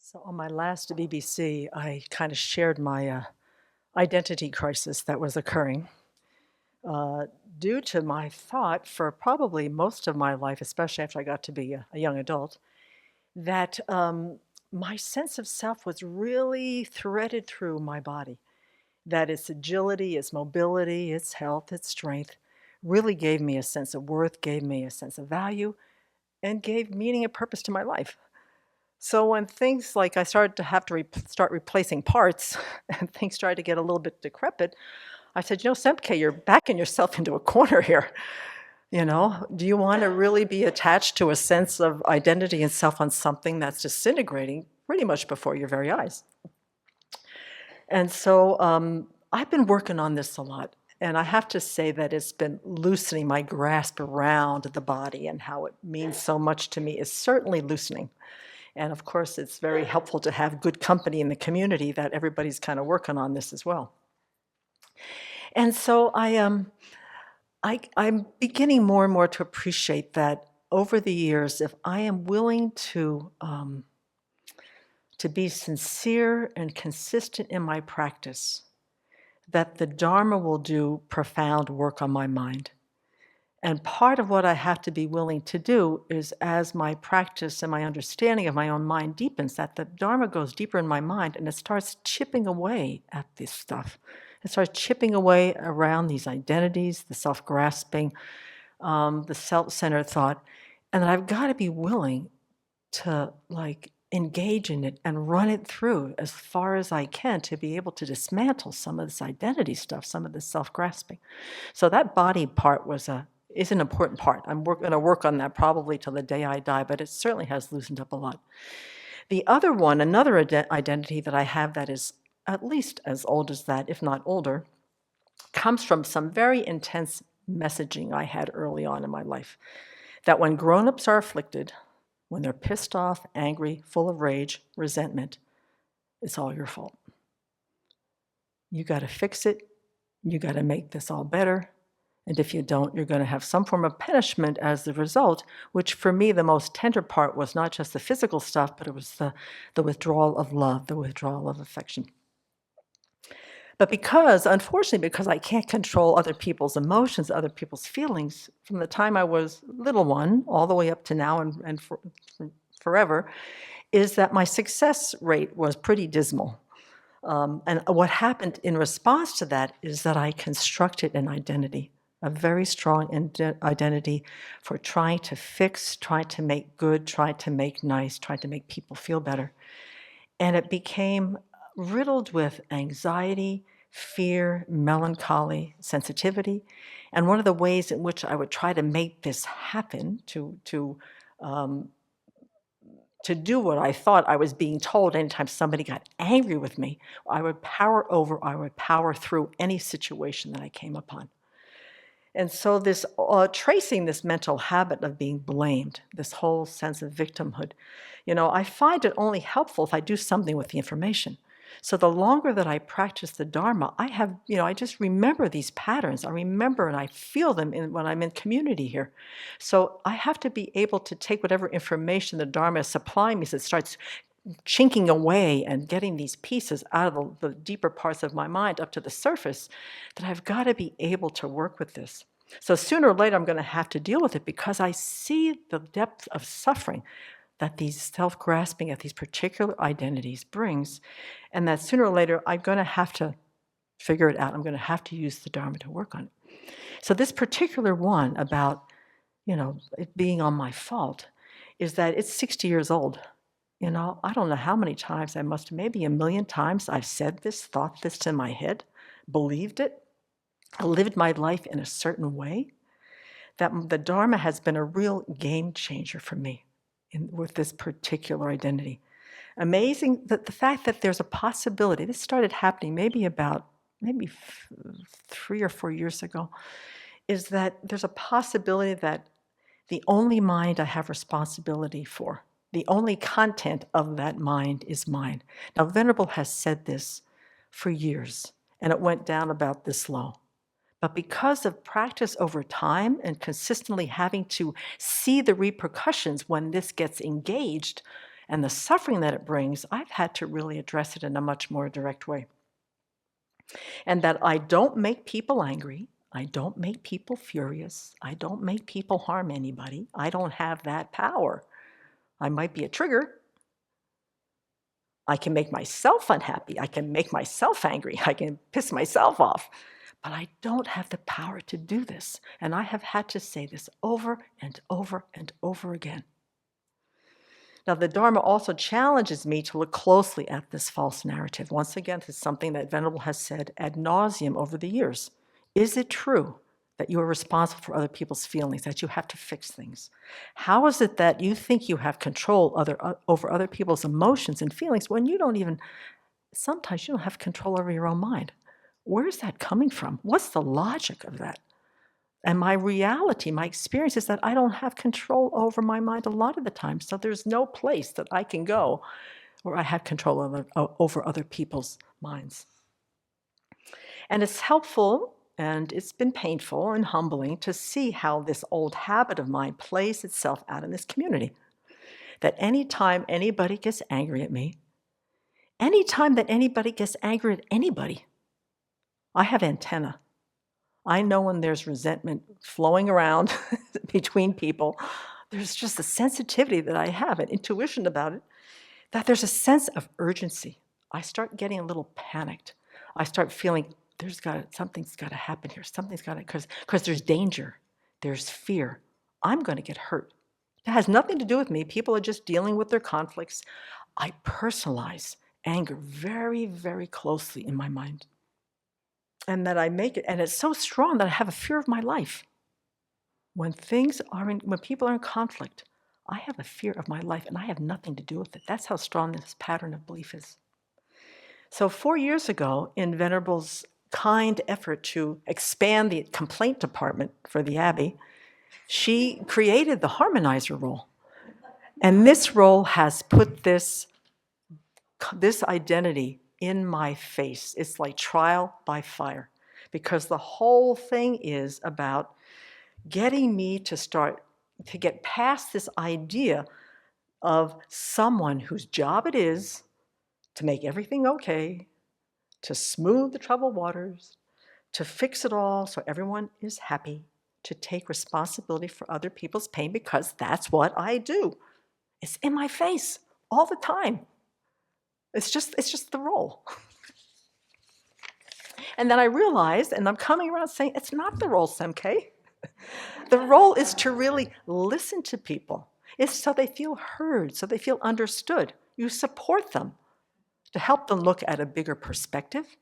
So on my last BBC, I kind of shared my identity crisis that was occurring uh, due to my thought for probably most of my life, especially after I got to be a young adult, that my sense of self was really threaded through my body, that its agility, its mobility, its health, its strength really gave me a sense of worth, gave me a sense of value, and gave meaning and purpose to my life. So when things like I started to have to start replacing parts and things started to get a little bit decrepit, I said, Semke, you're backing yourself into a corner here. Do you want to really be attached to a sense of identity and self on something that's disintegrating pretty much before your very eyes? And so I've been working on this a lot. And I have to say that it's been loosening my grasp around the body and how it means so much to me is certainly loosening. And of course, it's very helpful to have good company in the community that everybody's kind of working on this as well. And so I'm beginning more and more to appreciate that over the years, if I am willing to be sincere and consistent in my practice, that the Dharma will do profound work on my mind. And part of what I have to be willing to do is, as my practice and my understanding of my own mind deepens, that the Dharma goes deeper in my mind and it starts chipping away at this stuff. It starts chipping away around these identities, the self-grasping, the self-centered thought. And that I've got to be willing to engage in it and run it through as far as I can to be able to dismantle some of this identity stuff, some of this self-grasping. So that body part is an important part. I'm going to work on that probably till the day I die, but it certainly has loosened up a lot. The other one, another identity that I have that is at least as old as that, if not older, comes from some very intense messaging I had early on in my life. That when grown-ups are afflicted, when they're pissed off, angry, full of rage, resentment, it's all your fault. You got to fix it. You got to make this all better. And if you don't, you're going to have some form of punishment as the result, which for me, the most tender part was not just the physical stuff, but it was the withdrawal of love, the withdrawal of affection. But unfortunately, because I can't control other people's emotions, other people's feelings, from the time I was little one all the way up to now and forever, is that my success rate was pretty dismal. And what happened in response to that is that I constructed an identity, a very strong identity for trying to fix, trying to make good, trying to make nice, trying to make people feel better. And it became riddled with anxiety, fear, melancholy, sensitivity. And one of the ways in which I would try to make this happen, to do what I thought I was being told anytime somebody got angry with me, I would power through any situation that I came upon. And so this tracing this mental habit of being blamed, this whole sense of victimhood, I find it only helpful if I do something with the information. So the longer that I practice the Dharma, I just remember these patterns. I remember and I feel them when I'm in community here. So I have to be able to take whatever information the Dharma is supplying me, so it starts chinking away and getting these pieces out of the deeper parts of my mind up to the surface, that I've got to be able to work with this. So sooner or later, I'm going to have to deal with it because I see the depth of suffering that these self-grasping at these particular identities brings, and that sooner or later, I'm going to have to figure it out. I'm going to have to use the Dharma to work on it. So this particular one about, it being on my fault is that it's 60 years old. I don't know how many times maybe a million times I've said this, thought this in my head, believed it, lived my life in a certain way, that the Dharma has been a real game changer for me with this particular identity. Amazing that the fact that there's a possibility, this started happening maybe 3 or 4 years ago, is that there's a possibility that the only mind I have responsibility for, the only content of that mind is mine. Now, Venerable has said this for years, and it went down about this low. But because of practice over time and consistently having to see the repercussions when this gets engaged and the suffering that it brings, I've had to really address it in a much more direct way. And that I don't make people angry. I don't make people furious. I don't make people harm anybody. I don't have that power. I might be a trigger. I can make myself unhappy. I can make myself angry. I can piss myself off. But I don't have the power to do this. And I have had to say this over and over and over again. Now, the Dharma also challenges me to look closely at this false narrative. Once again, this is something that Venerable has said ad nauseum over the years. Is it true that you are responsible for other people's feelings, that you have to fix things? How is it that you think you have control over other people's emotions and feelings when you don't even, sometimes you don't have control over your own mind? Where's that coming from? What's the logic of that? And my reality, my experience is that I don't have control over my mind a lot of the time. So there's no place that I can go where I have control over other people's minds. And it's helpful, and it's been painful and humbling to see how this old habit of mine plays itself out in this community. That anytime anybody gets angry at me, anytime that anybody gets angry at anybody, I have antenna. I know when there's resentment flowing around between people. There's just a sensitivity that I have, an intuition about it, that there's a sense of urgency. I start getting a little panicked. I start feeling something's got to happen here. Something's got to, because there's danger, there's fear. I'm going to get hurt. It has nothing to do with me. People are just dealing with their conflicts. I personalize anger very, very closely in my mind. And that I make it, and it's so strong that I have a fear of my life. When people are in conflict, I have a fear of my life, and I have nothing to do with it. That's how strong this pattern of belief is. So 4 years ago, in Venerable's kind effort to expand the complaint department for the Abbey, she created the Harmonizer role. And this role has put this identity in my face. It's like trial by fire, because the whole thing is about getting me to get past this idea of someone whose job it is to make everything okay, to smooth the troubled waters, to fix it all so everyone is happy, to take responsibility for other people's pain, because that's what I do. It's in my face all the time. It's just the role. And then I realized, and I'm coming around saying, it's not the role, Semke. The role is to really listen to people. It's so they feel heard, so they feel understood. You support them to help them look at a bigger perspective,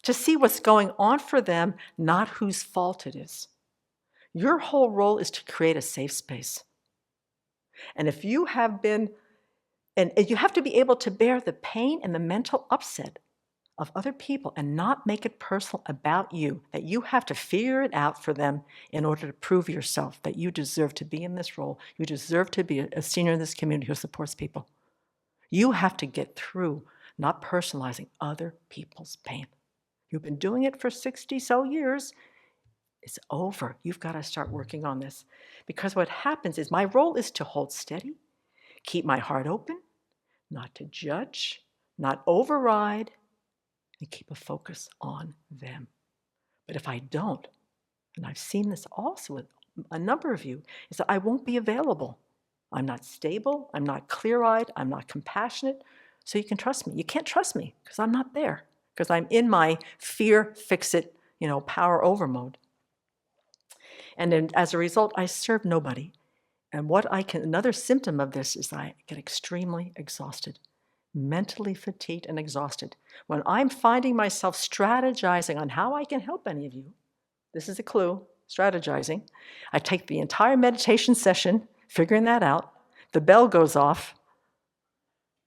to see what's going on for them, not whose fault it is. Your whole role is to create a safe space. And if you have been, and you have to be able to bear the pain and the mental upset of other people and not make it personal about you, that you have to figure it out for them in order to prove yourself that you deserve to be in this role. You deserve to be a senior in this community who supports people. You have to get through not personalizing other people's pain. You've been doing it for 60 so years. It's over. You've got to start working on this. Because what happens is my role is to hold steady, keep my heart open, not to judge, not override, and keep a focus on them. But if I don't, and I've seen this also with a number of you, is that I won't be available. I'm not stable, I'm not clear-eyed, I'm not compassionate, so you can trust me. You can't trust me because I'm not there, because I'm in my fear, fix-it, power over mode. And then as a result, I serve nobody. And another symptom of this is I get extremely exhausted, mentally fatigued and exhausted. When I'm finding myself strategizing on how I can help any of you, this is a clue, strategizing. I take the entire meditation session, figuring that out. The bell goes off,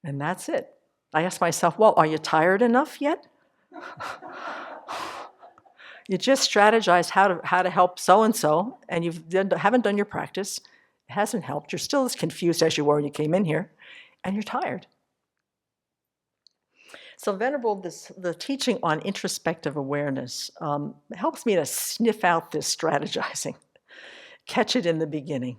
and that's it. I ask myself, well, are you tired enough yet? You just strategized how to help so-and-so, and you haven't done your practice. It hasn't helped. You're still as confused as you were when you came in here, and you're tired. So Venerable, the teaching on introspective awareness helps me to sniff out this strategizing, catch it in the beginning,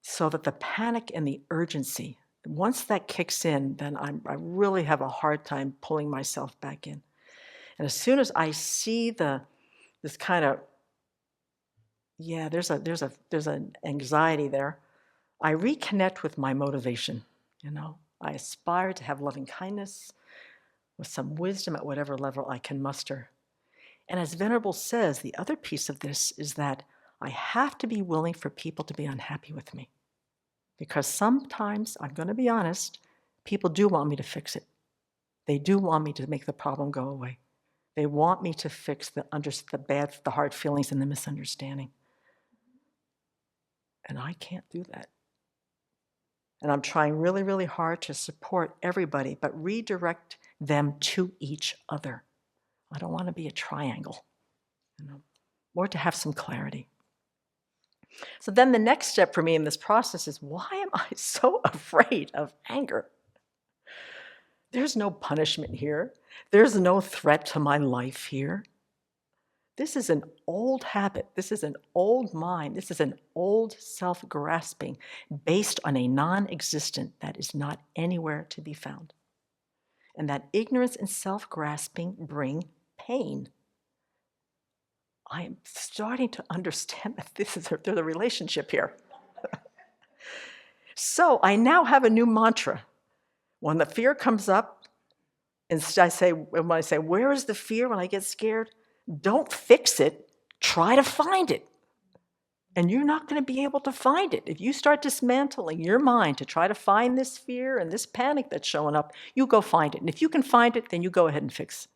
so that the panic and the urgency Once that kicks in, then I really have a hard time pulling myself back in. And as soon as I see this kind of, there's an anxiety there, I reconnect with my motivation. I aspire to have loving kindness with some wisdom at whatever level I can muster. And as Venerable says, the other piece of this is that I have to be willing for people to be unhappy with me. Because sometimes, I'm going to be honest, people do want me to fix it. They do want me to make the problem go away. They want me to fix the hard feelings and the misunderstanding. And I can't do that. And I'm trying really, really hard to support everybody, but redirect them to each other. I don't want to be a triangle, or to have some clarity. So then the next step for me in this process is, why am I so afraid of anger? There's no punishment here. There's no threat to my life here. This is an old habit. This is an old mind. This is an old self-grasping based on a non-existent that is not anywhere to be found. And that ignorance and self-grasping bring pain. I am starting to understand that there's a relationship here. So I now have a new mantra. When the fear comes up, and when I say, where is the fear when I get scared? Don't fix it, try to find it. And you're not going to be able to find it. If you start dismantling your mind to try to find this fear and this panic that's showing up, you go find it. And if you can find it, then you go ahead and fix it.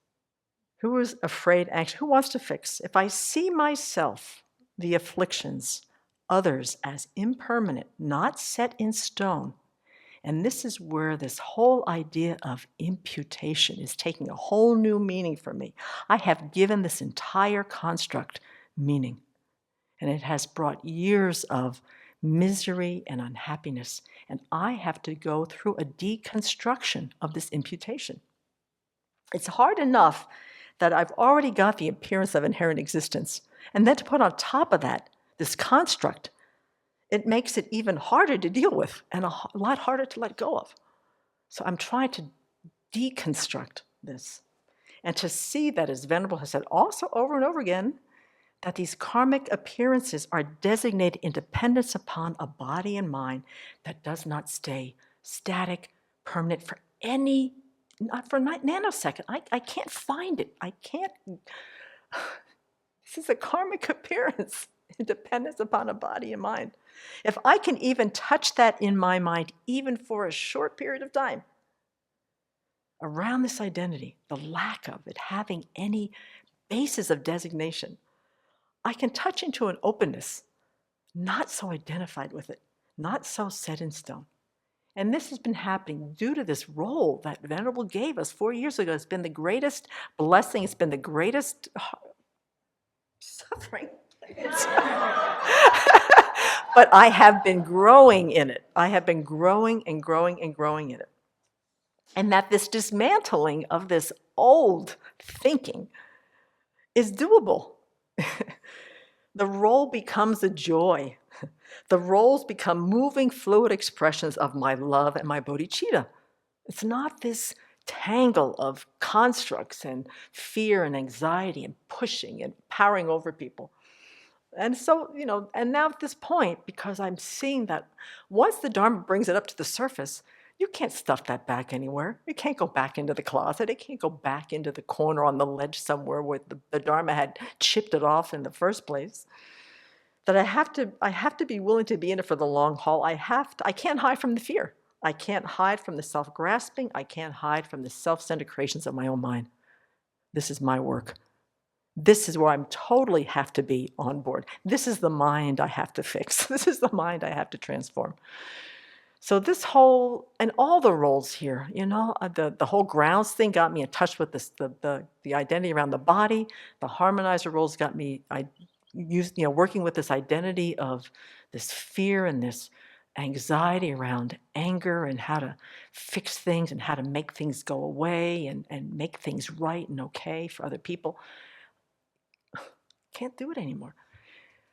Who is afraid, anxious? Who wants to fix? If I see myself, the afflictions, others as impermanent, not set in stone, and this is where this whole idea of imputation is taking a whole new meaning for me. I have given this entire construct meaning, and it has brought years of misery and unhappiness, and I have to go through a deconstruction of this imputation. It's hard enough that I've already got the appearance of inherent existence, and then to put on top of that this construct, it makes it even harder to deal with and a lot harder to let go of. So I'm trying to deconstruct this and to see that, as Venerable has said also over and over again, that these karmic appearances are designated in dependence upon a body and mind that does not stay static, permanent for not for a nanosecond. I can't find it. I can't. This is a karmic appearance in dependence upon a body and mind. If I can even touch that in my mind, even for a short period of time, around this identity, the lack of it having any basis of designation, I can touch into an openness, not so identified with it, not so set in stone. And this has been happening due to this role that Venerable gave us 4 years ago. It's been the greatest blessing. It's been the greatest suffering. But I have been growing in it. I have been growing and growing and growing in it. And that this dismantling of this old thinking is doable. The role becomes a joy. The roles become moving, fluid expressions of my love and my bodhicitta. It's not this tangle of constructs and fear and anxiety and pushing and powering over people. And so, and now at this point, because I'm seeing that once the Dharma brings it up to the surface, you can't stuff that back anywhere. It can't go back into the closet. It can't go back into the corner on the ledge somewhere where the Dharma had chipped it off in the first place. That I have to be willing to be in it for the long haul. I can't hide from the fear. I can't hide from the self-grasping. I can't hide from the self-centered creations of my own mind. This is my work. This is where I'm totally have to be on board. This is the mind I have to fix. This is the mind I have to transform. So this whole, and all the roles here, the whole grounds thing got me in touch with this, the identity around the body. The harmonizer roles got me, working with this identity of this fear and this anxiety around anger and how to fix things and how to make things go away and make things right and okay for other people. Can't do it anymore.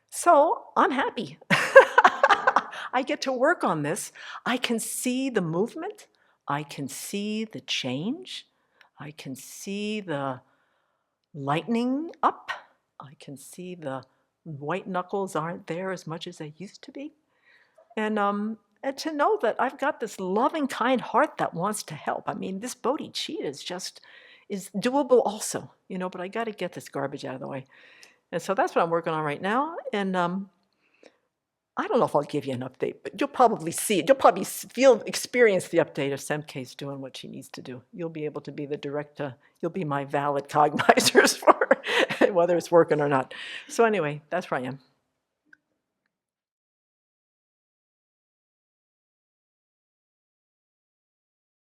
So I'm happy. I get to work on this, I can see the movement, I can see the change, I can see the lightening up, I can see the white knuckles aren't there as much as they used to be. And to know that I've got this loving, kind heart that wants to help. I mean, this Bodhi cheetah is doable also, you know, but I got to get this garbage out of the way. And so that's what I'm working on right now. And I don't know if I'll give you an update, but you'll probably see it. You'll probably experience the update of Semke's doing what she needs to do. You'll be able to be the director. You'll be my valid cognizers for whether it's working or not. So anyway, that's where I am.